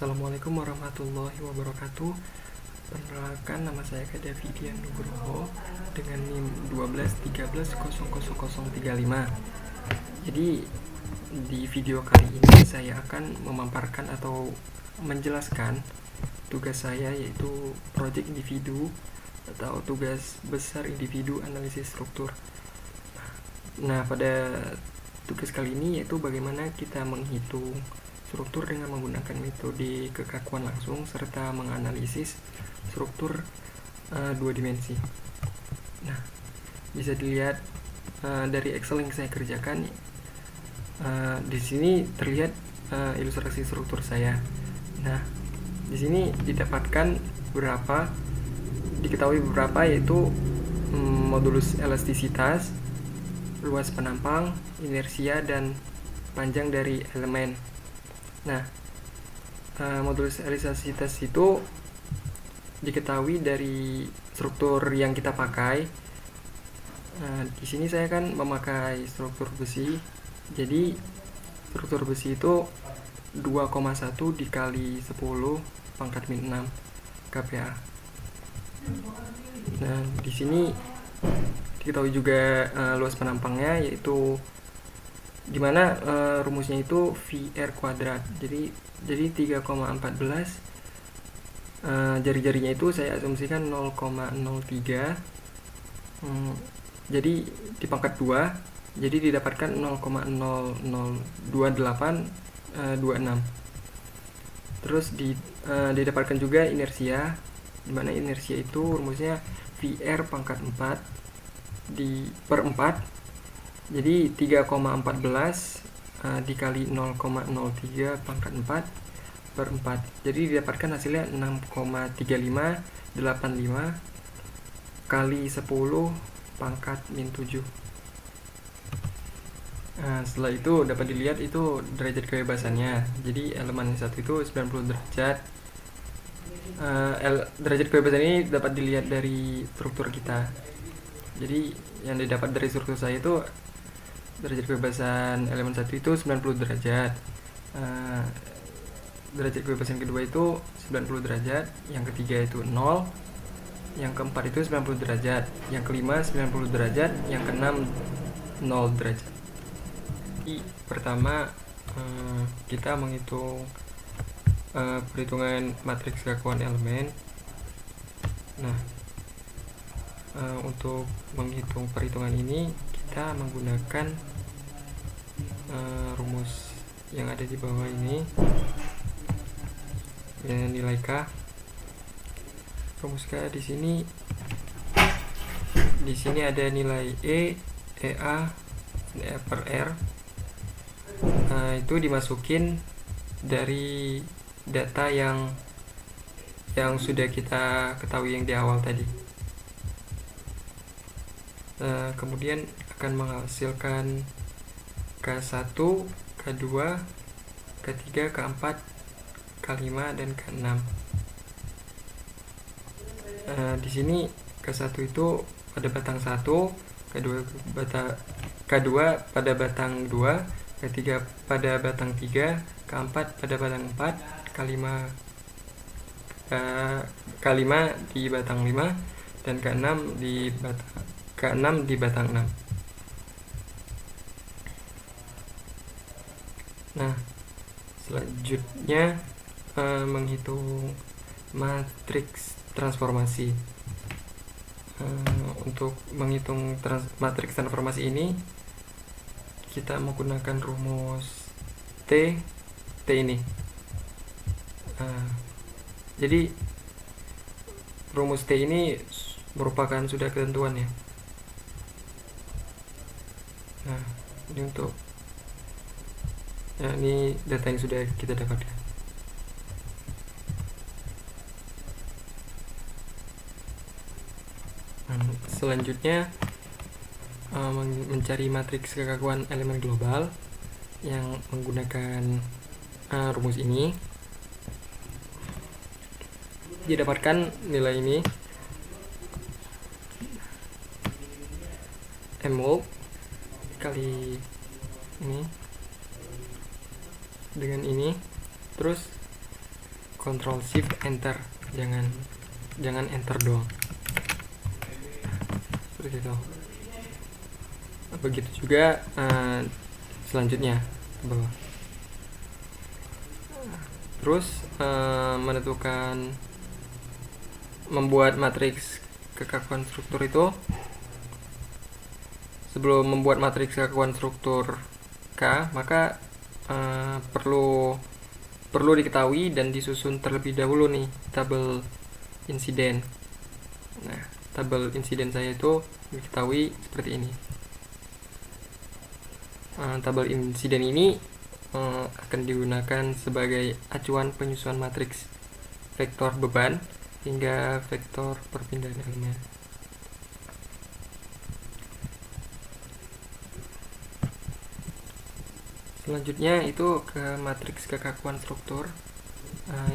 Assalamualaikum warahmatullahi wabarakatuh. Perkenalkan, nama saya Davidian Nugroho dengan NIM 1213000035. Jadi di video kali ini saya akan memaparkan atau menjelaskan tugas saya, yaitu proyek individu atau tugas besar individu analisis struktur. Nah, pada tugas kali ini yaitu bagaimana kita menghitung struktur dengan menggunakan metode kekakuan langsung serta menganalisis struktur dua dimensi. Nah, bisa dilihat dari Excel yang saya kerjakan. Di sini terlihat ilustrasi struktur saya. Nah, di sini diketahui beberapa, yaitu modulus elastisitas, luas penampang, inersia, dan panjang dari elemen. Nah, modulus elastisitas itu diketahui dari struktur yang kita pakai. Di sini saya kan memakai struktur besi. Jadi struktur besi itu 2,1 dikali 10 pangkat min 6 kPa. Nah, di sini diketahui juga luas penampangnya, yaitu dimana rumusnya itu VR kuadrat. Jadi 3,14, jari-jarinya itu saya asumsikan 0,03, jadi di pangkat 2, jadi didapatkan 0,002826. Terus didapatkan juga inersia, dimana inersia itu rumusnya VR pangkat 4 per 4. Jadi 3,14 dikali 0,03 pangkat 4 per 4. Jadi didapatkan hasilnya 6,3585 kali 10 pangkat min 7. Setelah itu dapat dilihat itu derajat kebebasannya. Jadi elemen 1 itu 90 derajat. Derajat kebebasan ini dapat dilihat dari struktur kita. Jadi yang didapat dari struktur saya itu derajat kebebasan elemen 1 itu 90 derajat. Derajat kebebasan kedua itu 90 derajat, yang ketiga itu 0, yang keempat itu 90 derajat, yang kelima 90 derajat, yang keenam 0 derajat. Jadi pertama kita menghitung perhitungan matriks kekakuan elemen. Nah, untuk menghitung perhitungan ini kita menggunakan rumus yang ada di bawah ini, ya, nilai K. Rumus K di sini ada nilai E, EA, E per R. Itu dimasukin dari data yang sudah kita ketahui yang di awal tadi. Kemudian akan menghasilkan K1, K2, K3, K4, K5, dan K6. Di sini K1 itu pada batang 1, K2 pada batang 2, K3 pada batang 3, K4 pada batang 4, K5 di batang 5, dan K6 di batang 6. Nah, selanjutnya menghitung matriks transformasi. Untuk menghitung matriks transformasi ini kita menggunakan rumus T ini. Jadi rumus T ini merupakan sudah ketentuan, ya. Nah, ini untuk ini data yang sudah kita dapatkan. Selanjutnya mencari matriks kekakuan elemen global yang menggunakan rumus ini. Didapatkan nilai ini M kali ini dengan ini. Terus Ctrl Shift Enter, jangan enter doang, seperti itu. Begitu juga selanjutnya ke bawah. Terus menentukan membuat matriks kekakuan struktur itu. Sebelum membuat matriks kekakuan struktur K, maka perlu diketahui dan disusun terlebih dahulu nih tabel insiden. Nah, tabel insiden saya itu diketahui seperti ini. Tabel insiden ini akan digunakan sebagai acuan penyusunan matriks vektor beban hingga vektor perpindahan elemen. Selanjutnya itu ke matriks kekakuan struktur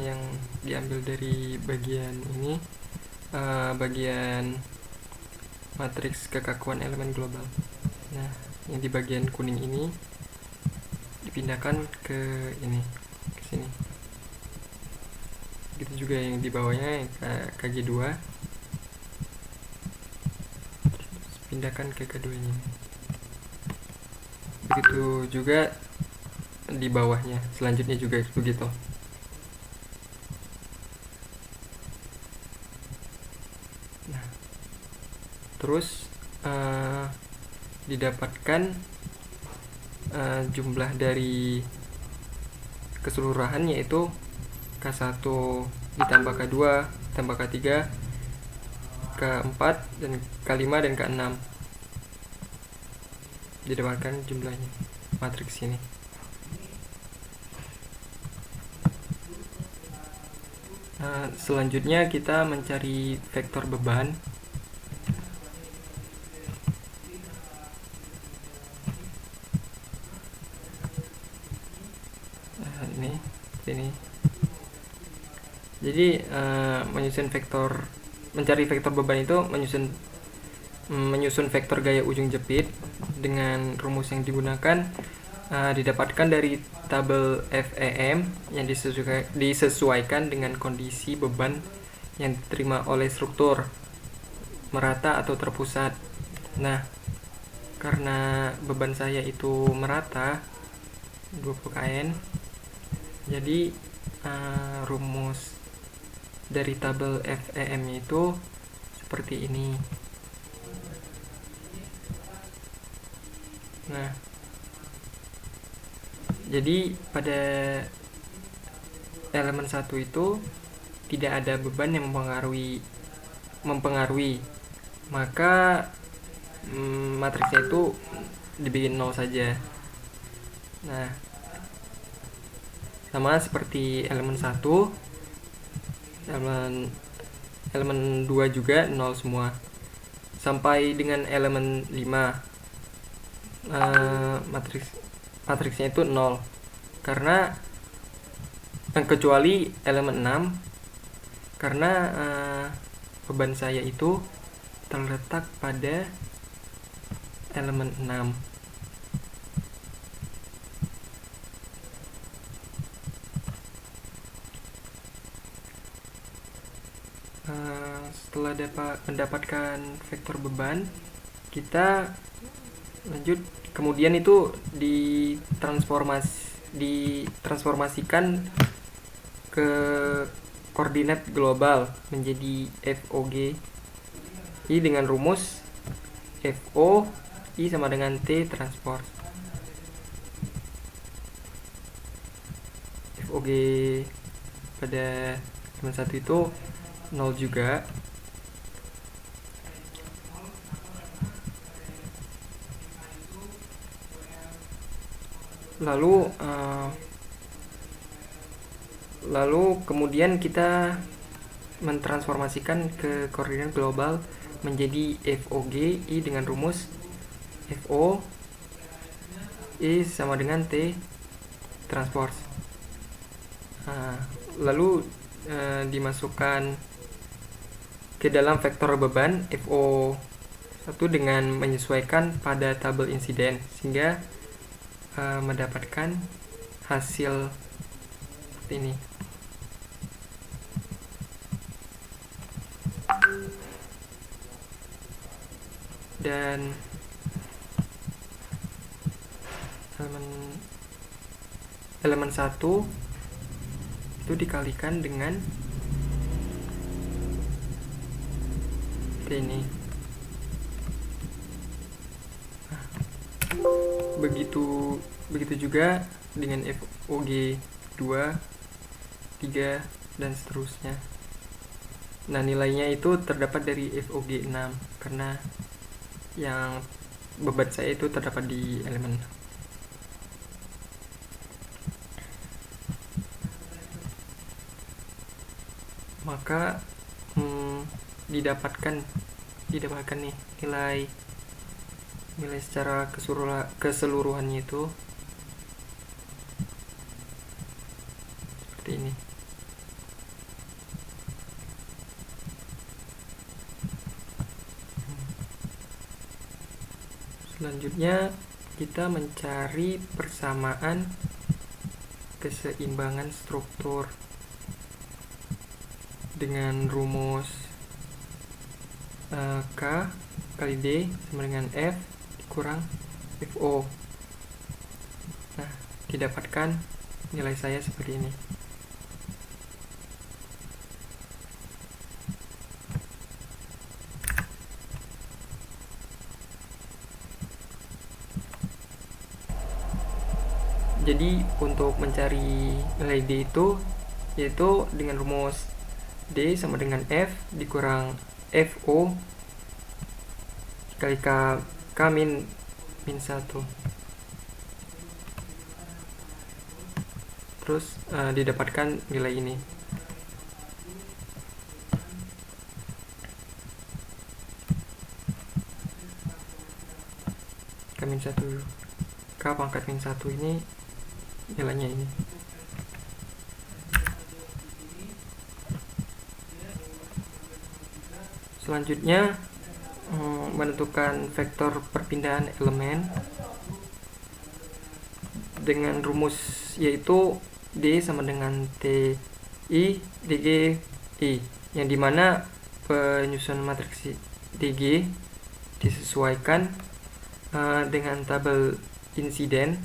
yang diambil dari bagian ini, bagian matriks kekakuan elemen global. Nah, yang di bagian kuning ini dipindahkan ke ini, ke sini. Begitu juga yang di bawahnya, KG2, pindahkan ke keduanya. Begitu juga di bawahnya, selanjutnya juga begitu. Nah, terus didapatkan jumlah dari keseluruhan, yaitu K1 ditambah K2 ditambah K3 K4 dan K5 dan K6, didapatkan jumlahnya matriks ini. Selanjutnya kita mencari vektor beban. Ini. Jadi mencari vektor beban itu menyusun vektor gaya ujung jepit dengan rumus yang digunakan didapatkan dari tabel FEM yang disesuaikan dengan kondisi beban yang diterima oleh struktur, merata atau terpusat. Nah, karena beban saya itu merata 20 kN, jadi rumus dari tabel FEM itu seperti ini. Nah, jadi pada elemen 1 itu tidak ada beban yang mempengaruhi, maka matriksnya itu dibikin 0 saja. Nah, sama seperti elemen 1, elemen 2 juga 0 semua. Sampai dengan elemen 5 matriksnya itu 0, karena kecuali elemen 6, karena beban saya itu terletak pada elemen 6. Setelah mendapatkan vektor beban, kita lanjut, kemudian itu ditransformasikan ke koordinat global menjadi FOG I dengan rumus FO I sama dengan T transport. FOG pada elemen 1 itu 0 juga. Lalu kemudian kita mentransformasikan ke koordinat global menjadi FOG I dengan rumus FO I sama dengan T transport. Lalu dimasukkan ke dalam vektor beban FO1 dengan menyesuaikan pada tabel insiden, sehingga mendapatkan hasil seperti ini. dan elemen 1 itu dikalikan dengan ini. Nah, begitu juga dengan FOG 2, 3 dan seterusnya. Nah, nilainya itu terdapat dari FOG 6 karena yang bebat saya itu terdapat di elemen. Maka didapatkan nih nilai secara keseluruhannya itu seperti ini. Selanjutnya kita mencari persamaan keseimbangan struktur dengan rumus K kali D sama dengan F kurang FO. Nah, didapatkan nilai saya seperti ini. Jadi untuk mencari nilai D itu yaitu dengan rumus D sama dengan F dikurang FO dikali K min 1. Terus didapatkan nilai ini. K min 1 K pangkat min 1 ini nilainya ini. Selanjutnya menentukan vektor perpindahan elemen dengan rumus yaitu D sama dengan TI DG I, yang dimana penyusunan matriks DG disesuaikan dengan tabel insiden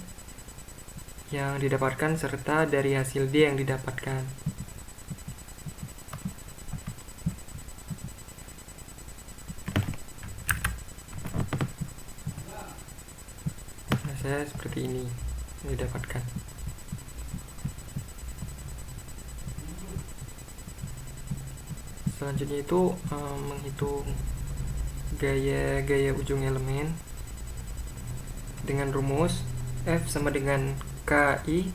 yang didapatkan serta dari hasil D yang didapatkan. Nah, saya seperti ini yang didapatkan. Selanjutnya itu menghitung gaya ujung elemen dengan rumus F sama dengan KI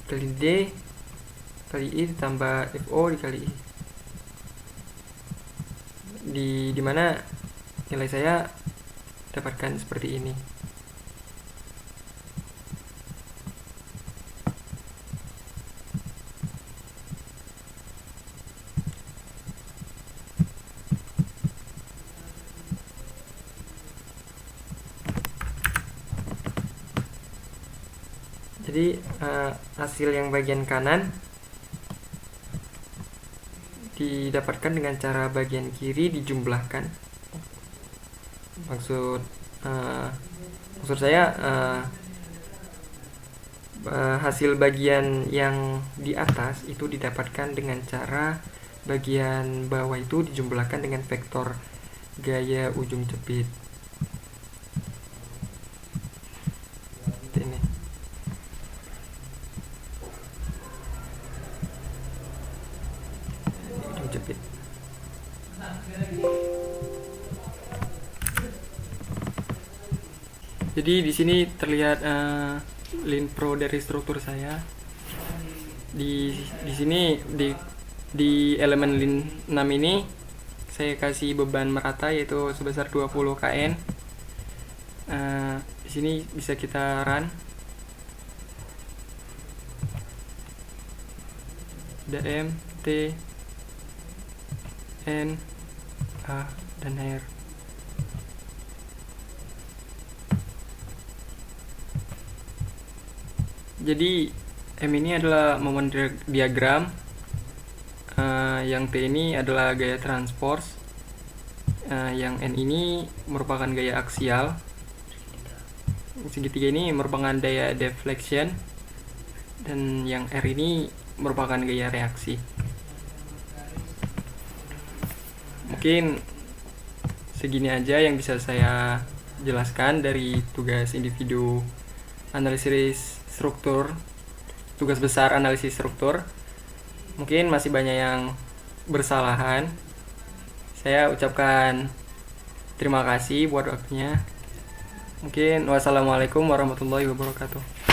kali D kali I ditambah FO dikali I, di mana nilai saya dapatkan seperti ini. Jadi hasil yang bagian kanan didapatkan dengan cara bagian kiri dijumlahkan. Maksud saya hasil bagian yang di atas itu didapatkan dengan cara bagian bawah itu dijumlahkan dengan vektor gaya ujung jepit. Ini. Ujung jepit. Jadi di sini terlihat line pro dari struktur saya. Di sini di elemen line 6 ini saya kasih beban merata yaitu sebesar 20 kN. Di sini bisa kita run. Ada M, T, N, A, dan R. Jadi M ini adalah momen diagram, yang T ini adalah gaya transpose, Yang N ini merupakan gaya aksial, segitiga ini merupakan daya deflection, dan yang R ini merupakan gaya reaksi. Mungkin segini aja yang bisa saya jelaskan dari tugas individu analisis struktur, tugas besar analisis struktur. Mungkin masih banyak yang bersalahan. Saya ucapkan terima kasih buat waktunya. Mungkin wassalamualaikum warahmatullahi wabarakatuh.